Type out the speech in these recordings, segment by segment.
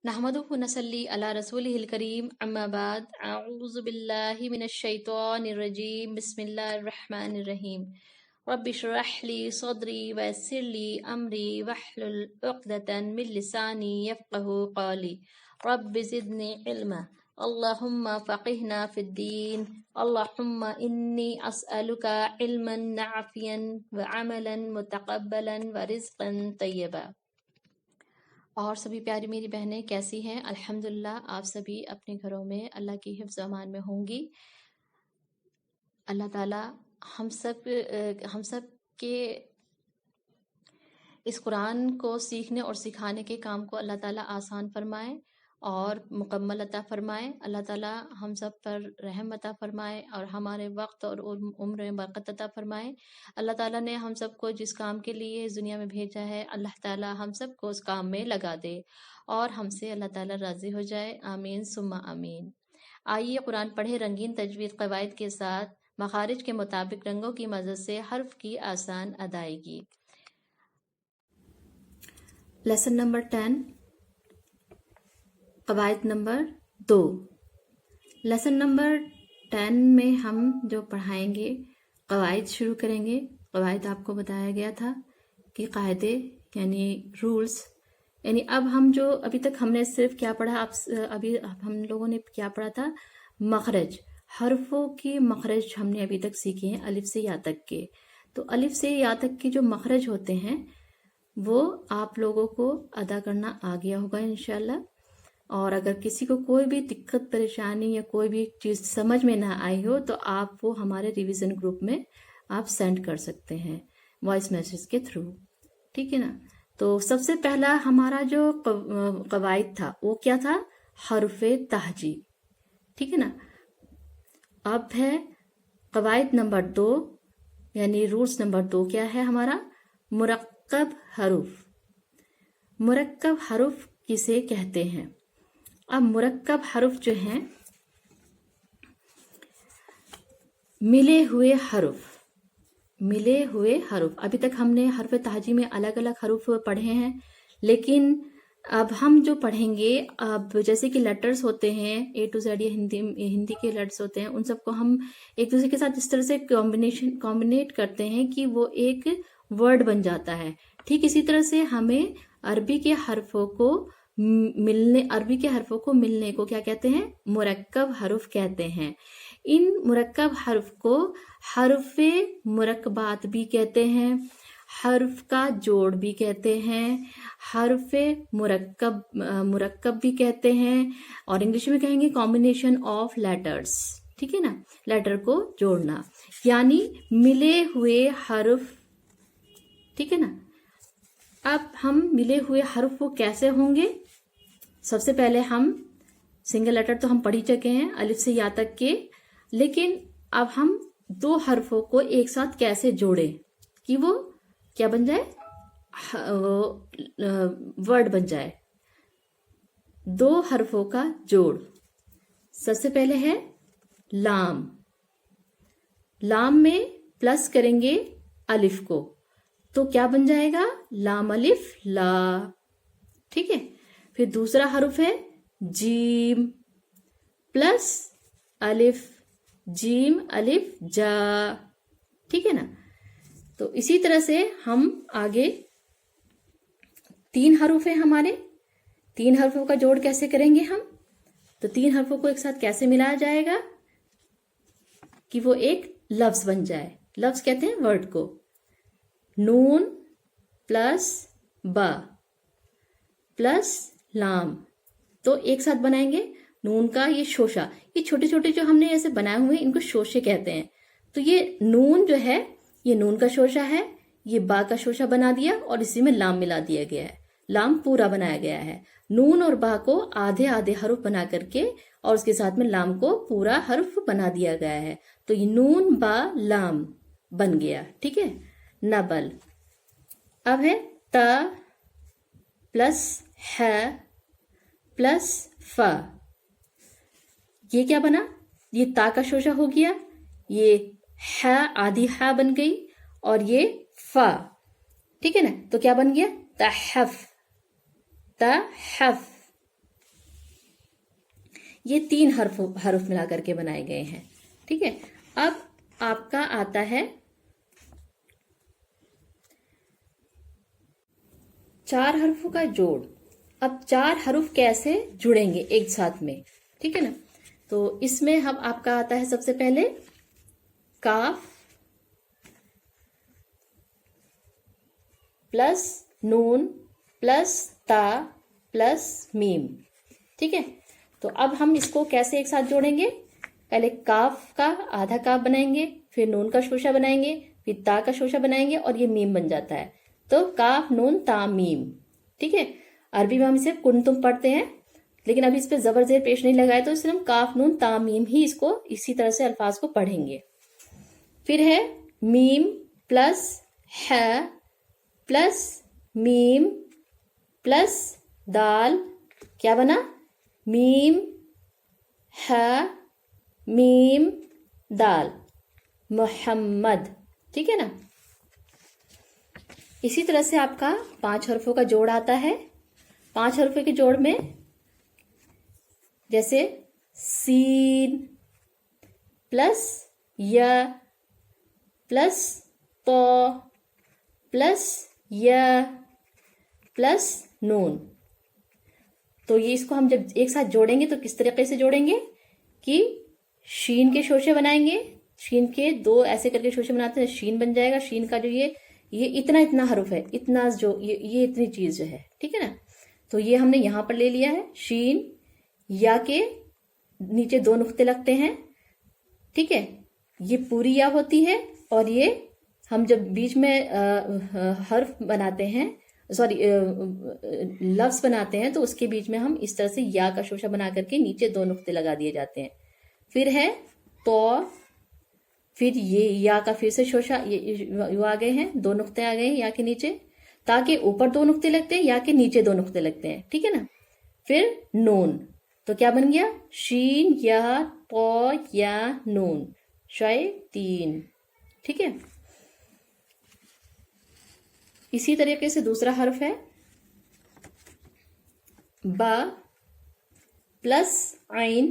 نحمده ونصلي على رسوله الكريم اما بعد اعوذ بالله من الشيطان الرجيم بسم الله الرحمن الرحيم رب اشرح لي صدري ويسر لي امري واحلل عقدة من لساني يفقهوا قولي رب زدني علما اللهم فقهنا في الدين اللهم إني أسألك علما نافعا وعملا متقبلا ورزقا طيبا۔ اور سبھی پیاری میری بہنیں کیسی ہیں؟ الحمدللہ آپ سبھی اپنے گھروں میں اللہ کی حفظ و امان میں ہوں گی۔ اللہ تعالی ہم سب کے اس قرآن کو سیکھنے اور سکھانے کے کام کو اللہ تعالی آسان فرمائے اور مکمل عطا فرمائے۔ اللہ تعالی ہم سب پر رحم عطا فرمائے اور ہمارے وقت اور عمر میں برکت عطا فرمائے۔ اللہ تعالیٰ نے ہم سب کو جس کام کے لیے اس دنیا میں بھیجا ہے، اللہ تعالیٰ ہم سب کو اس کام میں لگا دے اور ہم سے اللہ تعالیٰ راضی ہو جائے، آمین ثم آمین۔ آئیے قرآن پڑھے رنگین تجوید قواعد کے ساتھ، مخارج کے مطابق رنگوں کی مدد سے حرف کی آسان ادائیگی۔ لیسن نمبر 10، قواعد نمبر 2۔ لیسن نمبر 10 میں ہم جو پڑھائیں گے قواعد شروع کریں گے۔ قواعد آپ کو بتایا گیا تھا کہ قاعدے یعنی رولز، یعنی اب ابھی تک ہم نے صرف کیا پڑھا، ابھی ہم لوگوں نے کیا پڑھا تھا؟ مخرج، حرفوں کی مخرج ہم نے ابھی تک سیکھے ہیں الف سے یا تک کے۔ تو الف سے یا تک کے جو مخرج ہوتے ہیں وہ آپ لوگوں کو ادا کرنا آ گیا ہوگا انشاءاللہ۔ اور اگر کسی کو کوئی بھی دقت پریشانی یا کوئی بھی چیز سمجھ میں نہ آئی ہو تو آپ وہ ہمارے ریویژن گروپ میں آپ سینڈ کر سکتے ہیں وائس میسیج کے تھرو، ٹھیک ہے نا؟ تو سب سے پہلا ہمارا جو قواعد تھا وہ کیا تھا؟ حرف تہجی، ٹھیک ہے نا؟ اب ہے قواعد نمبر 2، یعنی رولز نمبر 2 کیا ہے ہمارا؟ مرکب حروف۔ مرکب حروف کسے کہتے ہیں؟ اب مرکب حروف جو ہیں ملے ہوئے حروف۔ ابھی تک ہم نے حرف تہجی میں الگ الگ حروف پڑھے ہیں، لیکن اب ہم جو پڑھیں گے، اب جیسے کہ لیٹرز ہوتے ہیں A to Z، یہ ہندی کے لیٹرز ہوتے ہیں، ان سب کو ہم ایک دوسرے کے ساتھ اس طرح سے کمبینیٹ کرتے ہیں کہ وہ ایک ورڈ بن جاتا ہے۔ ٹھیک اسی طرح سے ہمیں عربی کے حرفوں کو ملنے کو کیا کہتے ہیں؟ مرکب حروف کہتے ہیں۔ ان مرکب حرف کو حرف مرکبات بھی کہتے ہیں، حرف کا جوڑ بھی کہتے ہیں، حرف مرکب بھی کہتے ہیں، اور انگلش میں کہیں گے کمبینیشن آف لیٹرز، ٹھیک ہے نا؟ لیٹر کو جوڑنا یعنی ملے ہوئے حرف، ٹھیک ہے نا؟ اب ہم ملے ہوئے حرف وہ کیسے ہوں گے؟ سب سے پہلے ہم سنگل لیٹر تو ہم پڑھ ہی چکے ہیں الف سے یا تک کے، لیکن اب ہم 2 حرفوں کو ایک ساتھ کیسے جوڑیں کہ وہ کیا بن جائے؟ ورڈ بن جائے۔ 2 حرفوں کا جوڑ، سب سے پہلے ہے لام۔ لام میں پلس کریں گے الف کو تو کیا بن جائے گا؟ لام الف لا، ٹھیک ہے؟ پھر دوسرا حرف ہے جیم، پلس الف، جیم الف جا، ٹھیک ہے نا؟ تو اسی طرح سے ہم آگے 3 حروف ہیں ہمارے، 3 حرفوں کا جوڑ کیسے کریں گے ہم؟ تو 3 حرفوں کو ایک ساتھ کیسے ملایا جائے گا کہ وہ ایک لفظ بن جائے؟ لفظ کہتے ہیں ورڈ کو۔ نون پلس با پلس لام، تو ایک ساتھ بنائیں گے نون کا یہ شوشہ، یہ چھوٹے چھوٹے جو ہم نے ایسے بنائے ہوئے ان کو شوشے کہتے ہیں۔ تو یہ نون جو ہے یہ نون کا شوشہ ہے، یہ با کا شوشہ بنا دیا اور اسی میں لام ملا دیا گیا ہے، لام پورا بنایا گیا ہے۔ نون اور با کو آدھے آدھے حرف بنا کر کے اور اس کے ساتھ میں لام کو پورا حرف بنا دیا گیا ہے، تو یہ نون با لام بن گیا، ٹھیک ہے؟ نبل۔ اب ہے تا پلس ہے پلس فا، یہ کیا بنا؟ یہ تا کا شوشہ ہو گیا، یہ ہے آدھی ہے بن گئی، اور یہ فا، ٹھیک ہے نا؟ تو کیا بن گیا؟ تحف، تحف، یہ 3 حرف ملا کر کے بنائے گئے ہیں. ٹھیک ہے. اب آپ کا آتا ہے 4 حرفوں کا جوڑ. اب 4 حرف کیسے جڑیں گے ایک ساتھ میں؟ ٹھیک ہے نا. تو اس میں ہم آپ کا آتا ہے سب سے پہلے کاف پلس نون پلس تا پلس میم. ٹھیک ہے. تو اب ہم اس کو کیسے ایک ساتھ جوڑیں گے؟ پہلے کاف کا آدھا کاف بنائیں گے، پھر نون کا شوشہ بنائیں گے، پھر تا کا شوشہ بنائیں گے اور یہ میم بن جاتا ہے. تو کاف نون تا میم. ٹھیک ہے. عربی میں ہم اسے کنتم پڑھتے ہیں، لیکن ابھی اس پہ زبر زیر پیش نہیں لگائے تو اس لیے ہم کاف نون تا میم ہی اس کو اسی طرح سے الفاظ کو پڑھیں گے. پھر ہے میم پلس ح پلس میم پلس دال. کیا بنا؟ میم ح میم دال محمد. ٹھیک ہے نا. اسی طرح سے آپ کا 5 حرفوں کا جوڑ آتا ہے. 5 حرفوں کے جوڑ میں جیسے سین پلس یا پلس تو پلس یا پلس نون. تو یہ اس کو ہم جب ایک ساتھ جوڑیں گے تو کس طریقے سے جوڑیں گے کہ شین کے شوشے بنائیں گے. شین کے 2 ایسے کر کے شوشے بناتے ہیں، شین بن جائے گا. شین کا جو یہ اتنا حرف ہے، اتنا جو یہ اتنی چیز جو ہے. ٹھیک ہے نا. تو یہ ہم نے یہاں پر لے لیا ہے. شین یا کے نیچے 2 نقطے لگتے ہیں. ٹھیک ہے. یہ پوری یا ہوتی ہے اور یہ ہم جب بیچ میں حرف بناتے ہیں، لفظ بناتے ہیں تو اس کے بیچ میں ہم اس طرح سے یا کا شوشہ بنا کر کے نیچے 2 نقطے لگا دیے جاتے ہیں. پھر ہے تو، پھر یہ یا کا پھر سے شوشہ یہ آ گئے ہیں، 2 نقطے آ گئے ہیں یا کے نیچے، تاکہ اوپر 2 نقطے لگتے ہیں یا کے نیچے 2 نقطے لگتے ہیں. ٹھیک ہے نا. پھر نون. تو کیا بن گیا؟ شین یا تو یا نون. شوئے 3. ٹھیک ہے. اسی طریقے سے دوسرا حرف ہے با پلس عین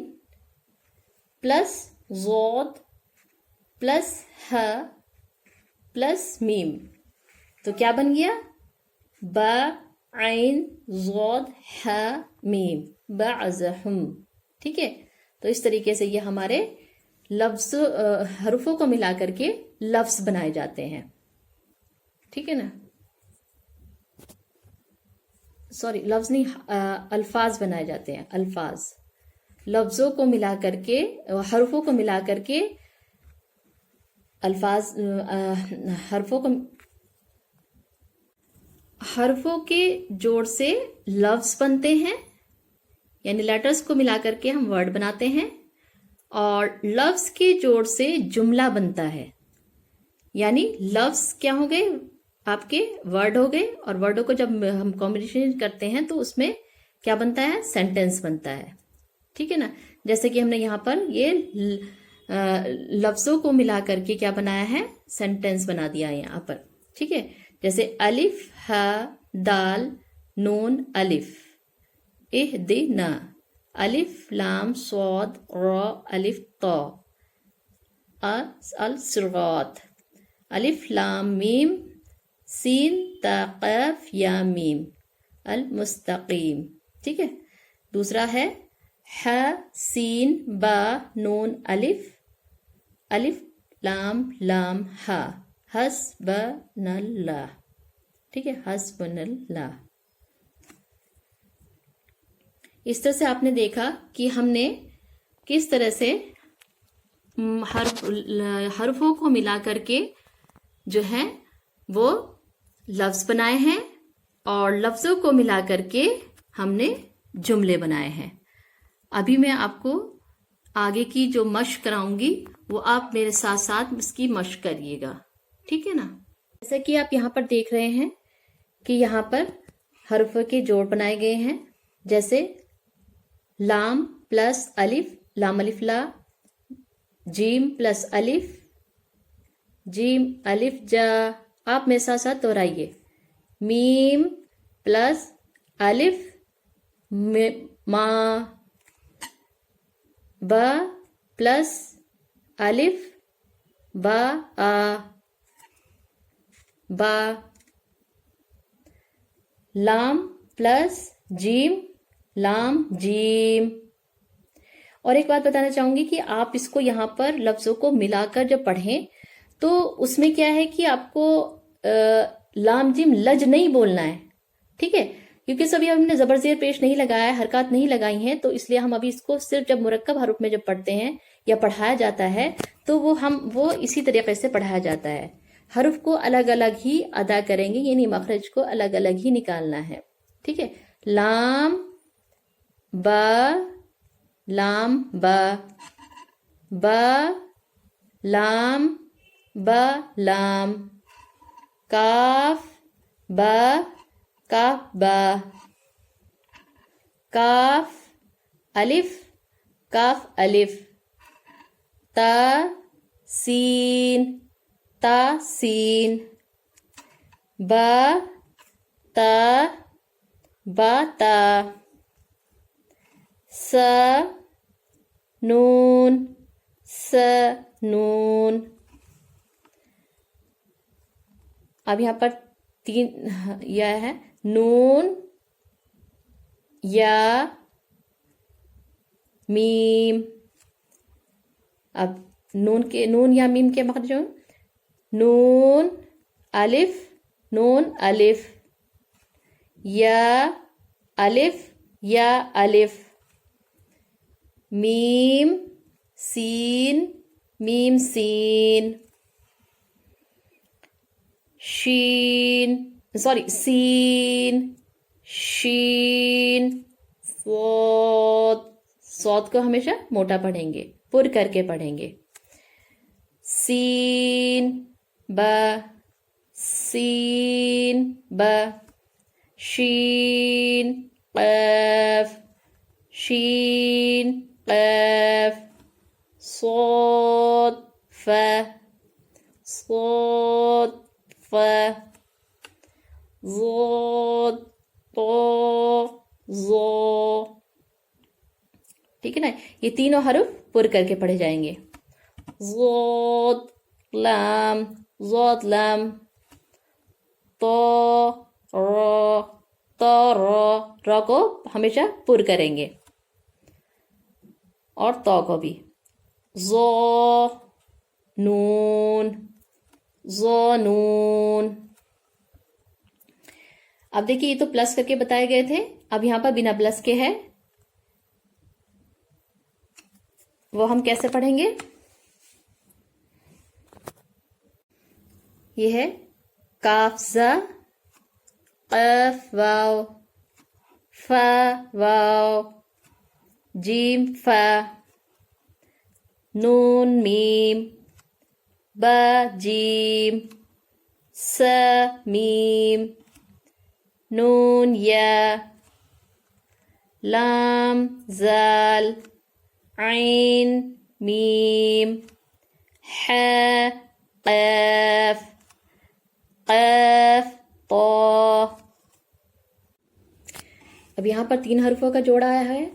پلس ضاد پلس ہ پلس میم. تو کیا بن گیا؟ با عین ضاد ہ میم بعضہم. ٹھیک ہے. تو اس طریقے سے یہ ہمارے لفظ حرفوں کو ملا کر کے لفظ بنائے جاتے ہیں. ٹھیک ہے نا. سوری، لفظ نہیں، الفاظ بنائے جاتے ہیں. الفاظ لفظوں کو ملا کر کے، حرفوں کو ملا کر کے الفاظ، حرفوں کے جوڑ سے لفظ بنتے ہیں، یعنی لیٹرز کو ملا کر کے ہم ورڈ بناتے ہیں. اور لفظ کے جوڑ سے جملہ بنتا ہے، یعنی لفظ کیا ہو گئے؟ آپ کے ورڈ ہو گئے. اور ورڈوں کو جب ہم کمبینیشن کرتے ہیں تو اس میں کیا بنتا ہے؟ سینٹینس بنتا ہے. ٹھیک ہے نا. جیسے کہ ہم نے یہاں پر یہ لفظوں کو ملا کر کے کیا بنایا ہے؟ سینٹینس بنا دیا ہے یہاں پر. ٹھیک ہے. جیسے الف ہ دال نون الف اہدنا، الف لام صاد را الف تا الصراط، الف لام میم سین تا قاف یا میم المستقیم. ٹھیک ہے. دوسرا ہے ح سین با نون الف، الف لام لام ہا حسبنا اللہ. ٹھیک ہے. حسبنا اللہ. اس طرح سے آپ نے دیکھا کہ ہم نے کس طرح سے حرفوں کو ملا کر کے جو ہے وہ لفظ بنائے ہیں، اور لفظوں کو ملا کر کے ہم نے جملے بنائے ہیں. ابھی میں آپ کو آگے کی جو مشق کراؤں گی وہ آپ میرے ساتھ ساتھ اس کی مشق کریے گا. ٹھیک ہے نا. جیسا کہ آپ یہاں پر دیکھ رہے ہیں کہ یہاں پر حرف کے جوڑ بنائے گئے ہیں. جیسے لام پلس الف، لام الف لا، جیم پلس الف، جیم الف جا. آپ میرے ساتھ ساتھ دہرائیے. میم پلس الف ما، با پلس الف با آ با. لام پلس جیم لام جیم. اور ایک بات بتانا چاہوں گی کہ آپ اس کو یہاں پر لفظوں کو ملا کر جب پڑھیں تو اس میں کیا ہے کہ آپ کو لام جیم لج نہیں بولنا ہے. ٹھیک ہے، کیونکہ سبھی ہم نے زبر زیر پیش نہیں لگایا ہے، حرکات نہیں لگائی ہیں، تو اس لیے ہم ابھی اس کو صرف جب مرکب حروف میں جب پڑھتے ہیں یا پڑھایا جاتا ہے تو وہ اسی طریقے سے پڑھایا جاتا ہے. حرف کو الگ الگ ہی ادا کریں گے، یعنی مخرج کو الگ الگ ہی نکالنا ہے. ٹھیک ہے، لام با لام با با لام با لام. کاف با کاف با کاف الف کاف الف. تا سین تا سین. با تا با تا. س نون س نون. اب یہاں پر 3 یا ہے، نون یا میم. اب نون یا میم کے مخرج ہوں، نون الف یا الف. میم سین میم سین. شین سین شین. صاد کو ہمیشہ موٹا پڑھیں گے، پر کر کے پڑھیں گے. سین با سین با. شین قاف شین قاف. صاد فا صاد فا. ضاد طا ظا. ٹھیک ہے نا، یہ تینوں حرف پر کر کے پڑھے جائیں گے. ضاد لام ضاد لام. طا را را کو ہمیشہ پر کریں گے، اور تو کو بھی. ظا نون ظا نون. اب دیکھیے یہ تو پلس کر کے بتائے گئے تھے، اب یہاں پر بنا پلس کے ہے، وہ ہم کیسے پڑھیں گے؟ یہ ہے کاف زا قاف واو فا واو جیم فا نون میم با جیم سا میم نون یا لام زال عین میم ح قاف قاف طا. اب یہاں پر 3 حرفوں کا جوڑا آیا ہے،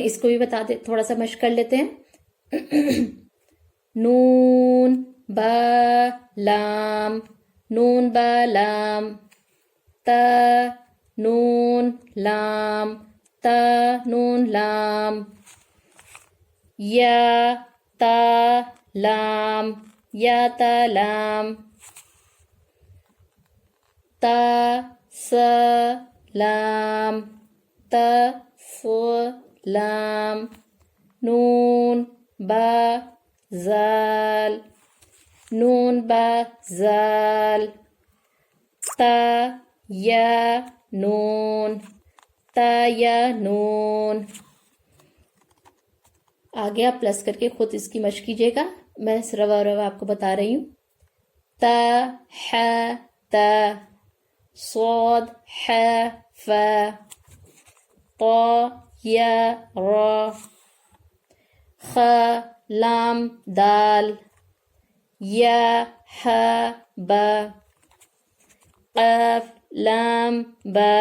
اس کو بھی بتا دے، تھوڑا سا مشق کر لیتے ہیں. نون با لام نون با لام. تا نون لام تا نون لام. یا تا لام یا تا لام. تا سا لام تا س لام. نون با زال نون با زال. تا یا نون تا یا نون. آگے آپ پلس کر کے خود اس کی مشق کیجیے گا، میں روا روا آپ کو بتا رہی ہوں. تا ح تا صاد ح فا طا یا را. خ لام دال یا ح با. قاف لام با.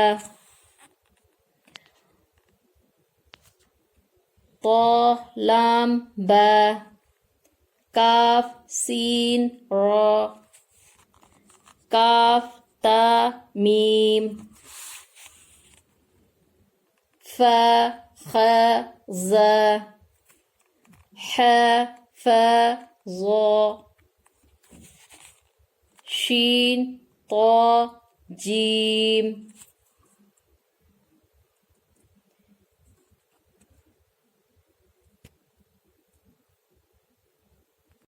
طا لام با کاف سین را کاف تا میم فا خ ز ح ف ظ شین طا جیم.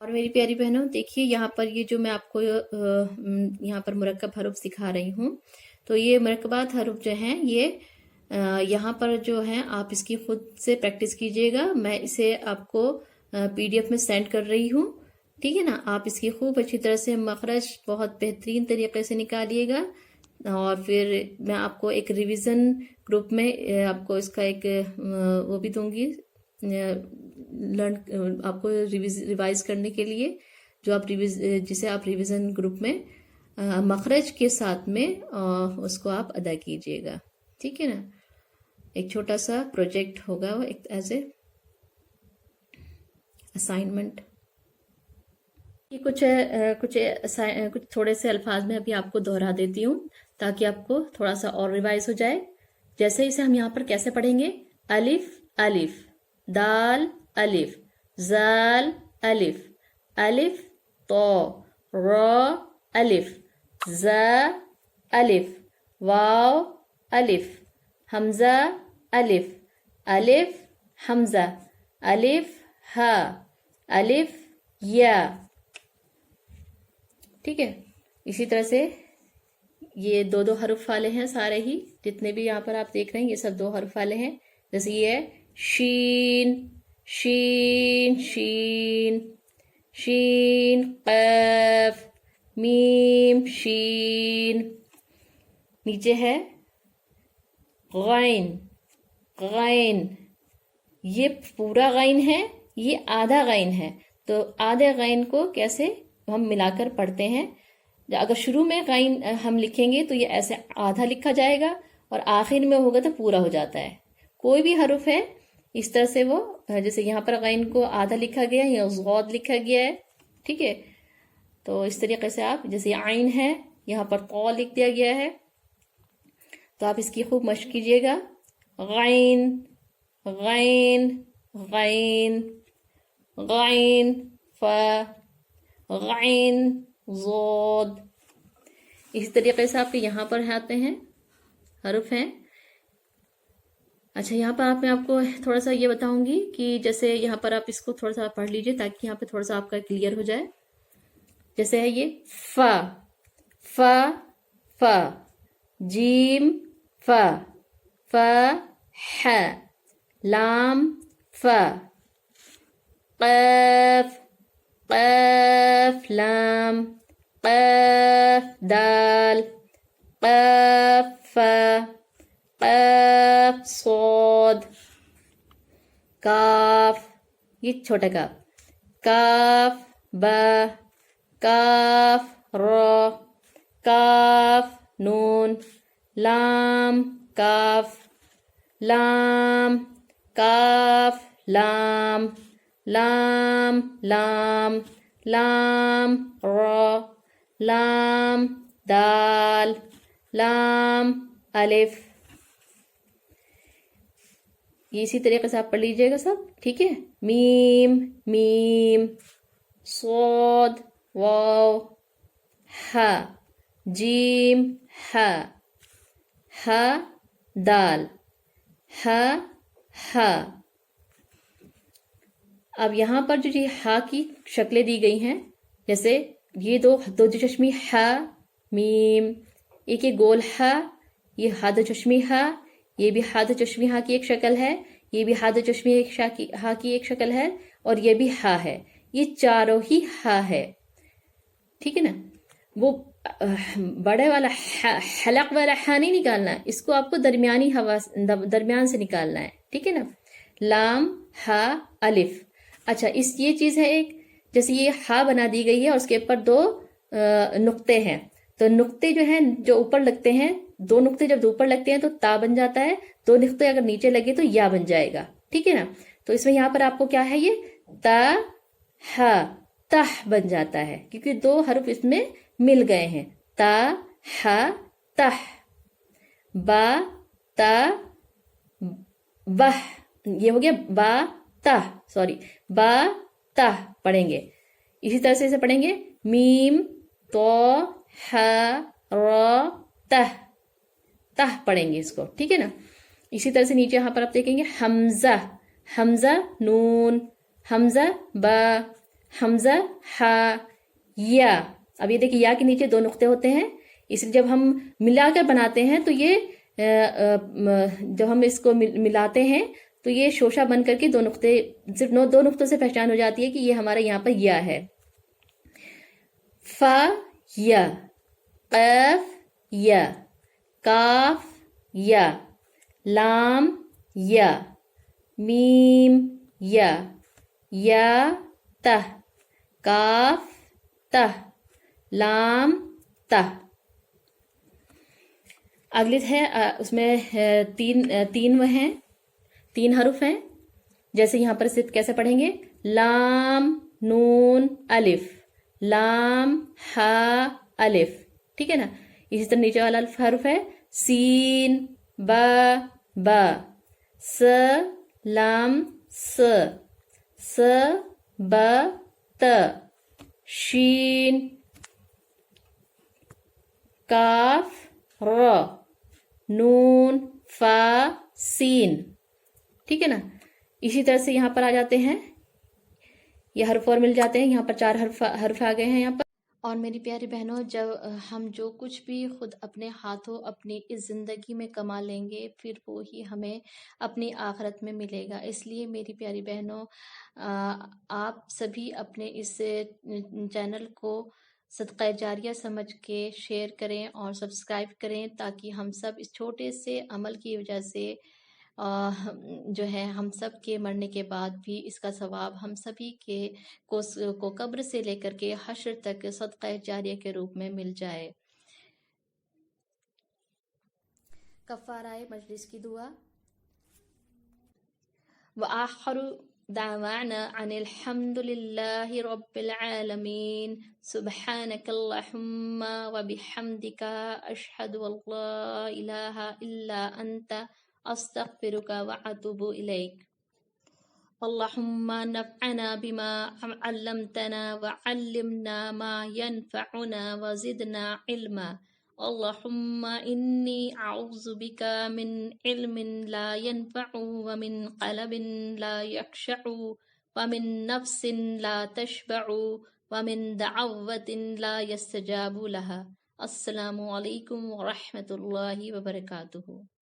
اور میری پیاری بہنوں دیکھیے یہاں پر یہ جو میں آپ کو یہاں پر مرکب حروف سکھا رہی ہوں تو یہ مرکبات حروف جو ہیں یہ یہاں پر جو ہیں آپ اس کی خود سے پریکٹس کیجئے گا. میں اسے آپ کو پی ڈی ایف میں سینڈ کر رہی ہوں, ٹھیک ہے نا. آپ اس کی خوب اچھی طرح سے مخرج بہت بہترین طریقے سے نکالیے گا اور پھر میں آپ کو ایک ریویژن گروپ میں آپ کو اس کا ایک وہ بھی دوں گی لرن آپ کو ریوائز کرنے کے لیے جو آپ جسے آپ ریویژن گروپ میں مخرج کے ساتھ میں اس کو آپ ادا کیجئے گا, ٹھیک ہے نا. ایک چھوٹا سا پروجیکٹ ہوگا وہ ایک ایز اے اسائنمنٹ. یہ کچھ تھوڑے سے الفاظ میں ابھی آپ کو دہرا دیتی ہوں تاکہ آپ کو تھوڑا سا اور ریوائز ہو جائے. جیسے اسے ہم یہاں پر کیسے پڑھیں گے؟ الف الف دال الف زال الف الف تو را الف زا الف واو الف حمزہ الف الف حمزہ الف ہا الف یا, ٹھیک ہے. اسی طرح سے یہ دو حرف والے ہیں سارے ہی جتنے بھی یہاں پر آپ دیکھ رہے ہیں یہ سب 2 حرف والے ہیں. جیسے یہ ہے شین شین شین شین قاف میم شین. نیچے ہے غین غین, یہ پورا غین ہے, یہ آدھا غین ہے. تو آدھے غین کو کیسے ہم ملا کر پڑھتے ہیں؟ اگر شروع میں غین ہم لکھیں گے تو یہ ایسے آدھا لکھا جائے گا اور آخر میں ہوگا تو پورا ہو جاتا ہے. کوئی بھی حرف ہے اس طرح سے وہ جیسے یہاں پر غین کو آدھا لکھا گیا ہے یا غوض لکھا گیا ہے, ٹھیک ہے. تو اس طریقے سے آپ جیسے عین ہے یہاں پر قو لکھ دیا گیا ہے تو آپ اس کی خوب مشق کیجئے گا. غین غین غین غین فا غین ضاد. اسی طریقے سے آپ کے یہاں پر آتے ہیں حرف ہیں. اچھا یہاں پر میں آپ کو تھوڑا سا یہ بتاؤں گی کہ جیسے یہاں پر آپ اس کو تھوڑا سا پڑھ لیجئے تاکہ یہاں پہ تھوڑا سا آپ کا کلیئر ہو جائے. جیسے ہے یہ فا فا فا جیم فا فا ح لام فا قاف قاف لام قاف دال قاف فا قاف صاد کاف یہ چھوٹا کاف کاف با کاف را کاف نون لام کاف لام کاف لام لام لام لام را لام دال لام الف. یہ اسی طریقے سے آپ پڑھ لیجئے گا سب, ٹھیک ہے. میم میم صاد واو ہا جیم ہا ہا دال ہا ہا. اب یہاں پر جو یہ ہا کی شکلیں دی گئی ہیں جیسے یہ دو چشمی ہا میم, ایک یہ گول ہا, یہ ہاد چشمی ہا, یہ بھی ہاد چشمی ہا کی ایک شکل ہے, یہ بھی ہاد چشمی ہا کی ایک شکل ہے اور یہ بھی ہا ہے. یہ چاروں ہی ہا ہے, ٹھیک ہے نا. وہ بڑے والا حلق والا ہا نہیں نکالنا ہے, اس کو آپ کو درمیان سے نکالنا ہے, ٹھیک ہے نا. لام ہا الف. اچھا یہ چیز ہے ایک جیسے یہ ہا بنا دی گئی ہے اور اس کے اوپر 2 نقطے ہیں تو نقطے جو ہیں جو اوپر لگتے ہیں 2 نقطے جب اوپر لگتے ہیں تو تا بن جاتا ہے, 2 نقطے اگر نیچے لگے تو یا بن جائے گا, ٹھیک ہے نا. تو اس میں یہاں پر آپ کو کیا ہے یہ تا ہا تہ بن جاتا ہے کیونکہ دو حرف اس میں مل گئے ہیں تا ہا تہ با تا بہ یہ ہو گیا با تہ سوری با تہ پڑھیں گے اسی طرح سے اسے پڑھیں گے میم تو ہ ر تہ تہ پڑھیں گے اس کو ٹھیک ہے نا اسی طرح سے نیچے یہاں پر آپ دیکھیں گے حمزہ حمزہ نون حمزہ با حمزہ ہا یا اب یہ دیکھیں یا کے نیچے دو نقطے ہوتے ہیں اس لیے جب ہم ملا کر بناتے ہیں تو یہ جب ہم اس کو ملاتے ہیں تو یہ شوشہ بن کر کے دو نقطے صرف دو نقطوں سے پہچان ہو جاتی ہے کہ یہ ہمارا یہاں پر یا ہے فا یا قاف یا کاف یا لام یا میم یا تہ کاف تہ لام تہ اگلی ہے اس میں تین وہ ہیں تین حرف ہیں جیسے یہاں پر صرف کیسے پڑھیں گے لام نون الف لام ہا الف ٹھیک ہے نا اسی طرح نیچے والا حرف ہے سین با س لام س ب ت شین کاف ر نون فا سین ٹھیک ہے نا اسی طرح سے یہاں پر آ جاتے ہیں یہ حرف اور مل جاتے ہیں یہاں پر 4 حرف آ گئے ہیں یہاں پر اور میری پیاری بہنوں جب ہم جو کچھ بھی خود اپنے ہاتھوں اپنی اس زندگی میں کما لیں گے پھر وہی ہمیں اپنی آخرت میں ملے گا اس لیے میری پیاری بہنوں آپ سبھی اپنے اس چینل کو صدقہ جاریہ سمجھ کے شیئر کریں اور سبسکرائب کریں تاکہ ہم سب اس چھوٹے سے عمل کی وجہ سے جو ہے ہم سب کے مرنے کے بعد بھی اس کا ثواب ہم سبھی کے کو قبر سے لے کر کے حشر تک صدقہ جاریہ کے روپ میں مل جائے کفارہ مجلس کی دعا وآخر دعوانا عن الحمد لله رب العالمين سبحانك اللهم وبحمدك أشهد أن لا إله إلا أنت أستغفرك وأتوب إليك اللهم نفعنا بما علمتنا وعلمنا ما ينفعنا وزدنا علما اللهم إني أعوذ بك من علم لا ينفع ومن قلب لا يخشع ومن نفس لا تشبع ومن دعوة لا يستجاب لها السلام علیکم ورحمۃ اللہ وبرکاتہ